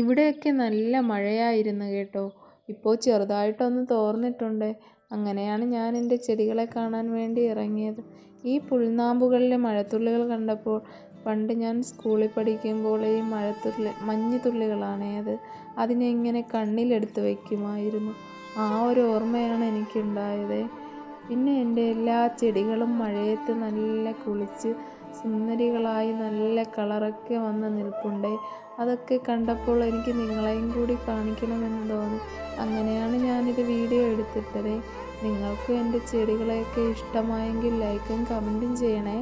ഇവിടെയൊക്കെ നല്ല മഴയായിരുന്നു കേട്ടോ. ഇപ്പോൾ ചെറുതായിട്ടൊന്ന് തോർന്നിട്ടുണ്ട്. അങ്ങനെയാണ് ഞാൻ എൻ്റെ ചെടികളെ കാണാൻ വേണ്ടി ഇറങ്ങിയത്. ഈ പുൽനാമ്പുകളിലെ മഴത്തുള്ളികൾ കണ്ടപ്പോൾ പണ്ട് ഞാൻ സ്കൂളിൽ പഠിക്കുമ്പോൾ ഈ മഞ്ഞുതുള്ളികളാണേ അതിനെ ഇങ്ങനെ കണ്ണിലെടുത്ത് വയ്ക്കുമായിരുന്നു. ആ ഒരു ഓർമ്മയാണ് എനിക്കുണ്ടായത്. പിന്നെ എൻ്റെ എല്ലാ ചെടികളും മഴയത്ത് നല്ല കുളിച്ച് സുന്ദരികളായി നല്ല കളറൊക്കെ വന്ന് നിൽപ്പുണ്ട്. അതൊക്കെ കണ്ടപ്പോൾ എനിക്ക് നിങ്ങളെയും കൂടി കാണിക്കണമെന്ന് തോന്നി. അങ്ങനെയാണ് ഞാനിത് വീഡിയോ എടുത്തിട്ടത്. നിങ്ങൾക്കും എൻ്റെ ചെടികളെയൊക്കെ ഇഷ്ടമായെങ്കിൽ ലൈക്കും കമൻറ്റും ചെയ്യണേ.